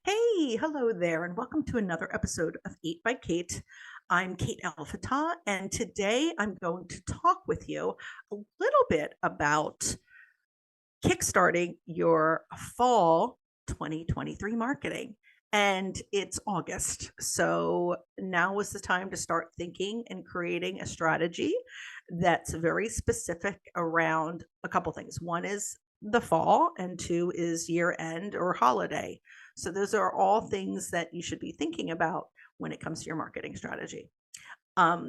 Hey, hello there, and welcome to another episode of Eat by Kate. I'm Kate Alfata, and today I'm going to talk with you a little bit about kickstarting your fall 2023 marketing. And it's August. So now is the time to start thinking and creating a strategy that's very specific around a couple things. One is the fall, and two is year end or holiday. So those are all things that you should be thinking about when it comes to your marketing strategy.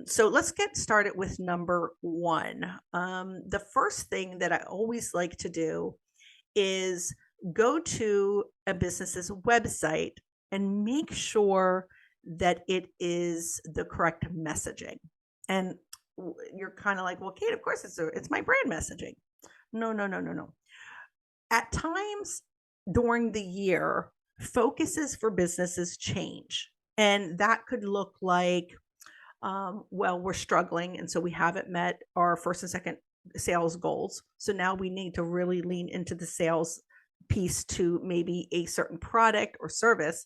So let's get started with number one. The first thing that I always like to do is go to a business's website and make sure that it is the correct messaging. And you're kind of like, well, Kate, of course it's my brand messaging. No, no, no, no, no. At times during the year, focuses for businesses change. And that could look like, well, we're struggling. And so we haven't met our first and second sales goals. So now we need to really lean into the sales piece to maybe a certain product or service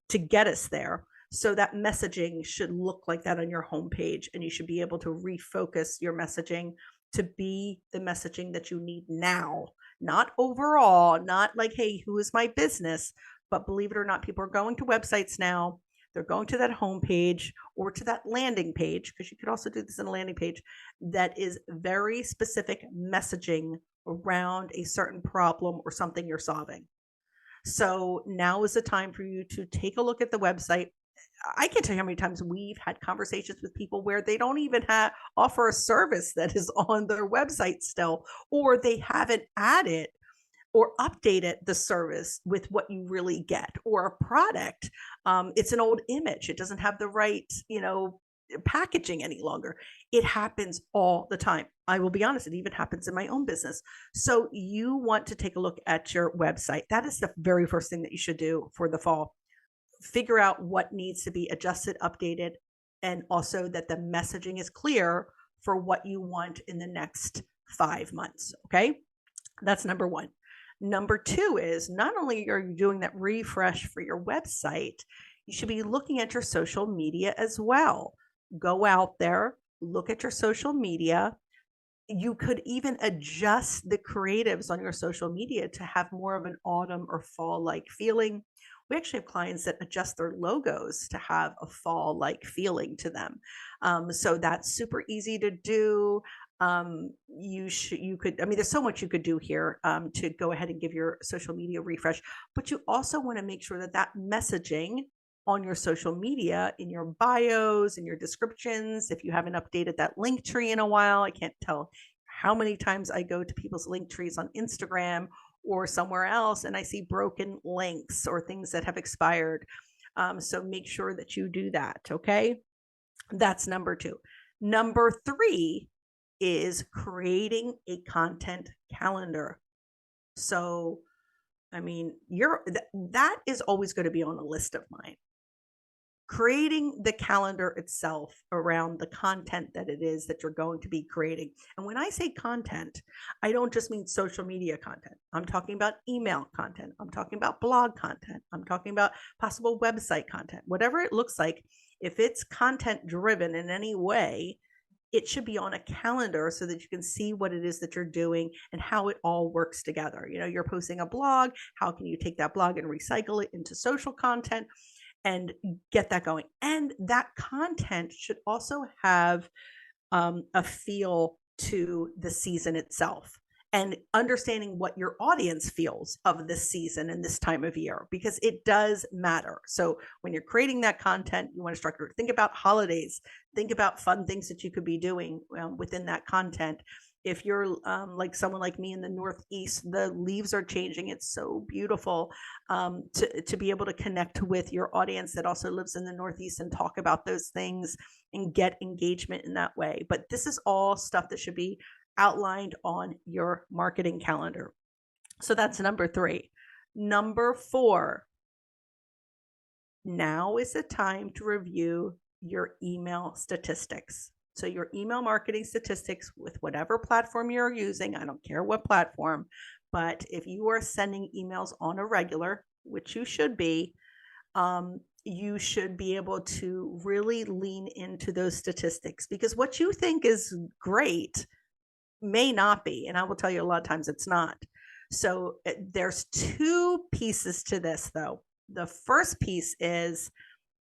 to get us there. So that messaging should look like that on your homepage, and you should be able to refocus your messaging to be the messaging that you need now, not overall, not like, hey, who is my business? But believe it or not, people are going to websites now. They're going to that homepage or to that landing page, because you could also do this in a landing page that is very specific messaging around a certain problem or something you're solving. So now is the time for you to take a look at the website. I can't tell you how many times we've had conversations with people where they don't even offer a service that is on their website still, or they haven't added or updated the service with what you really get, or a product. It's an old image. It doesn't have the right, packaging any longer. It happens all the time. I will be honest, it even happens in my own business. So you want to take a look at your website. That is the very first thing that you should do for the fall. Figure out what needs to be adjusted, updated, and also that the messaging is clear for what you want in the next 5 months. Okay. That's number one. Number two is, not only are you doing that refresh for your website, you should be looking at your social media as well. Go out there, look at your social media. You could even adjust the creatives on your social media to have more of an autumn or fall like feeling. We actually have clients that adjust their logos to have a fall like feeling to them. So that's super easy to do. You could, I mean, there's so much you could do here to go ahead and give your social media refresh, but you also want to make sure that that messaging on your social media, in your bios, in your descriptions, if you haven't updated that link tree in a while. I can't tell how many times I go to people's link trees on Instagram or somewhere else and I see broken links or things that have expired. So make sure that you do that. Okay. That's number two. Number three is creating a content calendar. So, I mean, that is always going to be on a list of mine. Creating the calendar itself around the content that it is that you're going to be creating. And when I say content, I don't just mean social media content. I'm talking about email content. I'm talking about blog content. I'm talking about possible website content. Whatever it looks like, if it's content driven in any way, it should be on a calendar so that you can see what it is that you're doing and how it all works together. You're posting a blog. How can you take that blog and recycle it into social content and get that going? And that content should also have a feel to the season itself, and understanding what your audience feels of this season and this time of year, because it does matter. So when you're creating that content, you want to structure, think about holidays, think about fun things that you could be doing within that content. If you're like someone like me in the Northeast, the leaves are changing. It's so beautiful to be able to connect with your audience that also lives in the Northeast and talk about those things and get engagement in that way. But this is all stuff that should be outlined on your marketing calendar. So that's number three. Number four, now is the time to review your email statistics. So your email marketing statistics with whatever platform you're using, I don't care what platform, but if you are sending emails on a regular, which you should be, you should be able to really lean into those statistics, because what you think is great may not be. And I will tell you, a lot of times it's not. So there's two pieces to this, though. The first piece is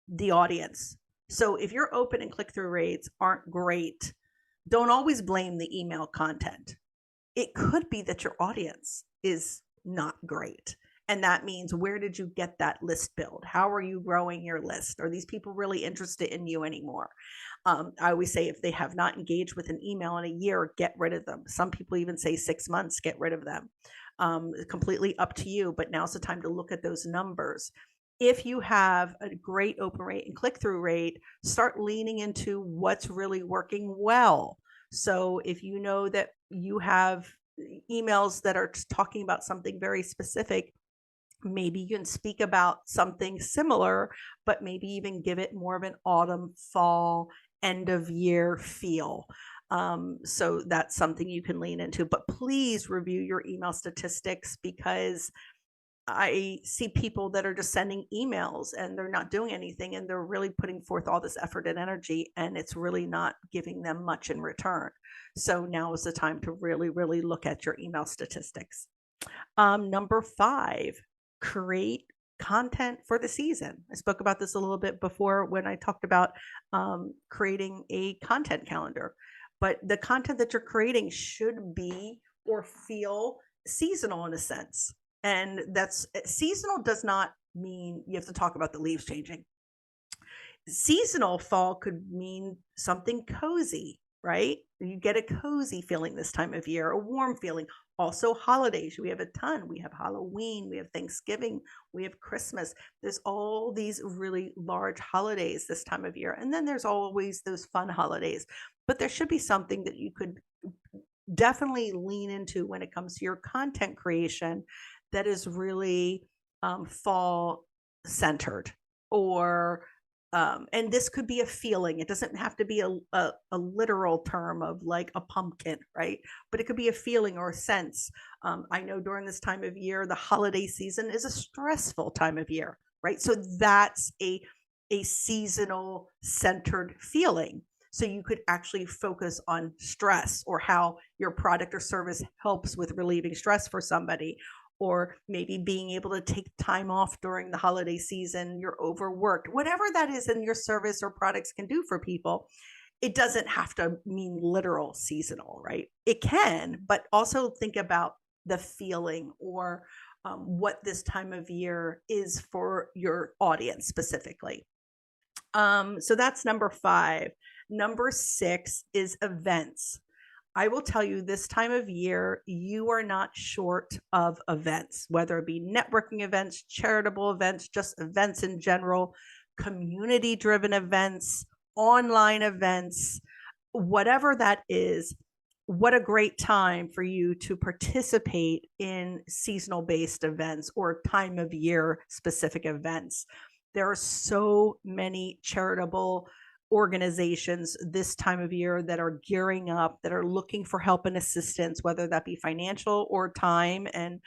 the audience. So if your open and click through rates aren't great, don't always blame the email content. It could be that your audience is not great. And that means, where did you get that list build? How are you growing your list? Are these people really interested in you anymore? I always say, if they have not engaged with an email in a year, get rid of them. Some people even say 6 months, get rid of them. Completely up to you, but now's the time to look at those numbers. If you have a great open rate and click through rate, start leaning into what's really working well. So if you know that you have emails that are talking about something very specific, maybe you can speak about something similar, but maybe even give it more of an autumn, fall, end of year feel. So that's something you can lean into. But please review your email statistics, because I see people that are just sending emails and they're not doing anything, and they're really putting forth all this effort and energy, and it's really not giving them much in return. So now is the time to really, really look at your email statistics. Number 5, create content for the season. I spoke about this a little bit before when I talked about creating a content calendar, but the content that you're creating should be or feel seasonal in a sense. And that's seasonal does not mean you have to talk about the leaves changing. Seasonal fall could mean something cozy, right? You get a cozy feeling this time of year, a warm feeling. Also holidays, we have a ton. We have Halloween, we have Thanksgiving, we have Christmas. There's all these really large holidays this time of year. And then there's always those fun holidays. But there should be something that you could definitely lean into when it comes to your content creation that is really fall centered, or and this could be a feeling. It doesn't have to be a literal term of like a pumpkin, right? But it could be a feeling or a sense. I know during this time of year, the holiday season is a stressful time of year, right? So that's a seasonal centered feeling. So you could actually focus on stress, or how your product or service helps with relieving stress for somebody, or maybe being able to take time off during the holiday season, you're overworked, whatever that is in your service or products can do for people. It doesn't have to mean literal seasonal, right? It can, but also think about the feeling, or what this time of year is for your audience specifically. So that's number 5. Number 6 is events. I will tell you, this time of year, you are not short of events, whether it be networking events, charitable events, just events in general, community-driven events, online events, whatever that is. What a great time for you to participate in seasonal-based events or time of year specific events. There are so many charitable organizations this time of year that are gearing up, that are looking for help and assistance, whether that be financial or time, and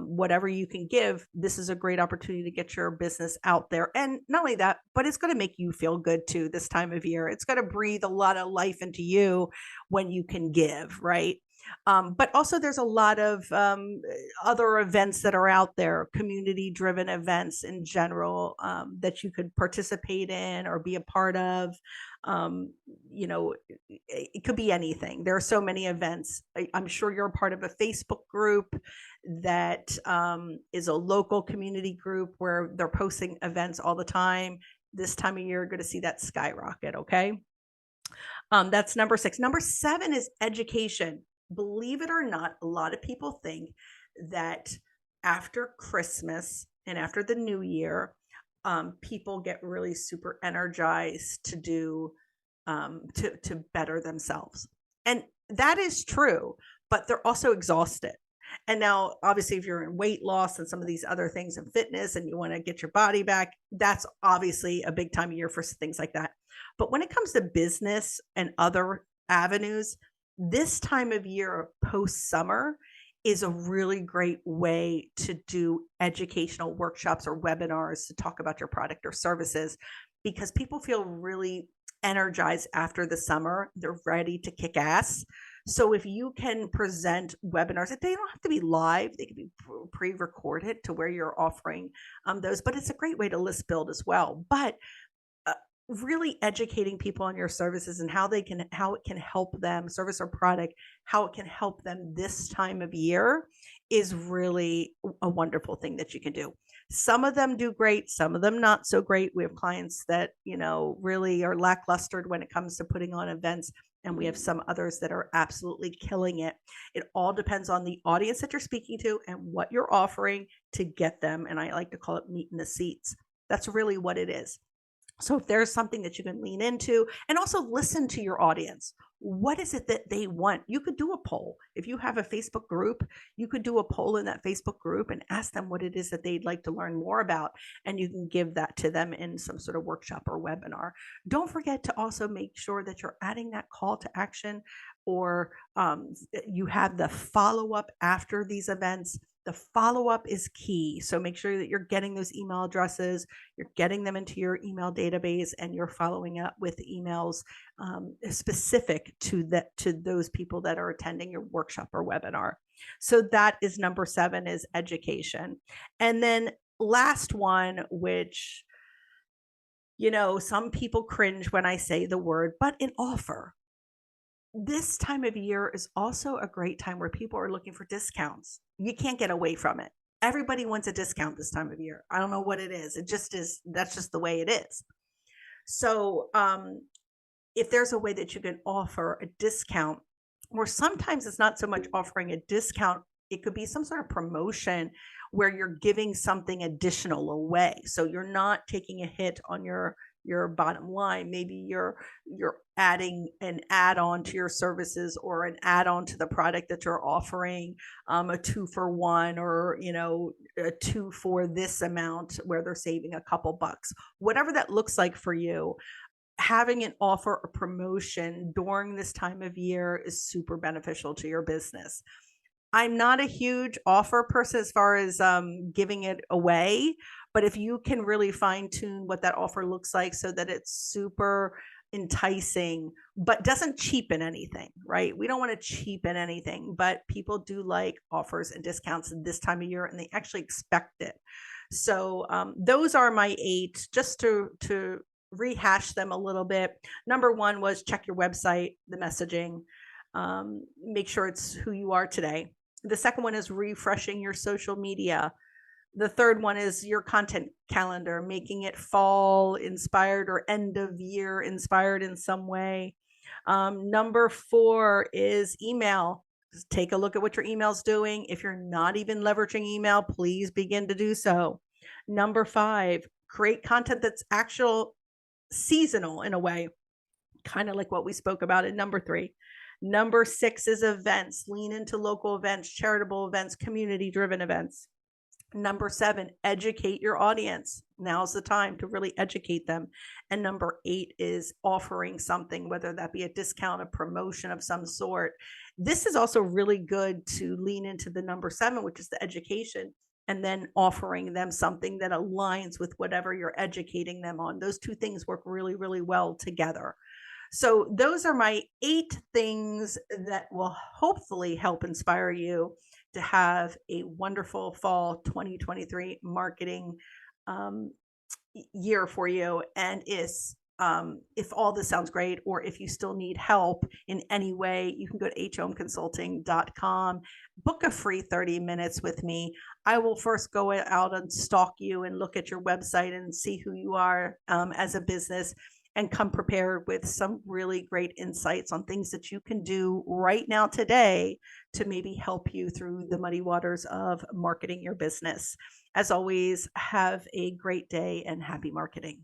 whatever you can give. This is a great opportunity to get your business out there. And not only that, but it's going to make you feel good too this time of year. It's going to breathe a lot of life into you when you can give, right? But also, there's a lot of other events that are out there, community driven events in general, that you could participate in or be a part of. Um, you know, it could be anything. There are so many events. I'm sure you're a part of a Facebook group that is a local community group where they're posting events all the time. This time of year, you're going to see that skyrocket. Okay. That's number 6. Number 7 is education. Believe it or not, a lot of people think that after Christmas and after the new year, people get really super energized to do to better themselves. And that is true, but they're also exhausted. And now, obviously, if you're in weight loss and some of these other things in fitness and you want to get your body back, that's obviously a big time of year for things like that. But when it comes to business and other avenues, this time of year post summer is a really great way to do educational workshops or webinars to talk about your product or services, because people feel really energized after the summer. They're ready to kick ass. So if you can present webinars, they don't have to be live, they can be pre-recorded to where you're offering those, but it's a great way to list build as well. But uh, really educating people on your services and how it can help them, service or product, how it can help them this time of year is really a wonderful thing that you can do. Some of them do great, some of them not so great. We have clients that, really are lackluster when it comes to putting on events, and we have some others that are absolutely killing it. It all depends on the audience that you're speaking to and what you're offering to get them. And I like to call it meat in the seats. That's really what it is. So if there's something that you can lean into, and also listen to your audience, what is it that they want? You could do a poll. If you have a Facebook group, you could do a poll in that Facebook group and ask them what it is that they'd like to learn more about. And you can give that to them in some sort of workshop or webinar. Don't forget to also make sure that you're adding that call to action, or you have the follow-up after these events. The follow-up is key. So make sure that you're getting those email addresses, you're getting them into your email database, and you're following up with emails specific to those people that are attending your workshop or webinar. So that is number 7, is education. And then last one, which, some people cringe when I say the word, but an offer. This time of year is also a great time where people are looking for discounts. You can't get away from it. Everybody wants a discount this time of year. I don't know what it is. It just is. That's just the way it is. So if there's a way that you can offer a discount, or sometimes it's not so much offering a discount, it could be some sort of promotion where you're giving something additional away. So you're not taking a hit on your bottom line. Maybe you're adding an add-on to your services, or an add-on to the product that you're offering, a 2-for-1, or a 2 for this amount, where they're saving a couple bucks. Whatever that looks like for you, having an offer or promotion during this time of year is super beneficial to your business. I'm not a huge offer person as far as giving it away, but if you can really fine tune what that offer looks like so that it's super enticing, but doesn't cheapen anything, right? We don't want to cheapen anything, but people do like offers and discounts this time of year, and they actually expect it. So those are my 8, just to rehash them a little bit. Number 1 was check your website, the messaging, make sure it's who you are today. The second one is refreshing your social media. The third one is your content calendar, making it fall inspired or end of year inspired in some way. Number 4 is email. Just take a look at what your email's doing. If you're not even leveraging email, please begin to do so. Number 5, create content that's actual seasonal in a way, kind of like what we spoke about in number 3. Number 6 is events. Lean into local events, charitable events, community-driven events. Number 7, educate your audience. Now's the time to really educate them. And number 8 is offering something, whether that be a discount, a promotion of some sort. This is also really good to lean into the number 7, which is the education, and then offering them something that aligns with whatever you're educating them on. Those 2 things work really, really well together. So those are my 8 things that will hopefully help inspire you to have a wonderful fall 2023 marketing year for you. And if all this sounds great, or if you still need help in any way, you can go to homconsulting.com, book a free 30 minutes with me. I will first go out and stalk you and look at your website and see who you are as a business, and come prepared with some really great insights on things that you can do right now today to maybe help you through the muddy waters of marketing your business. As always, have a great day and happy marketing.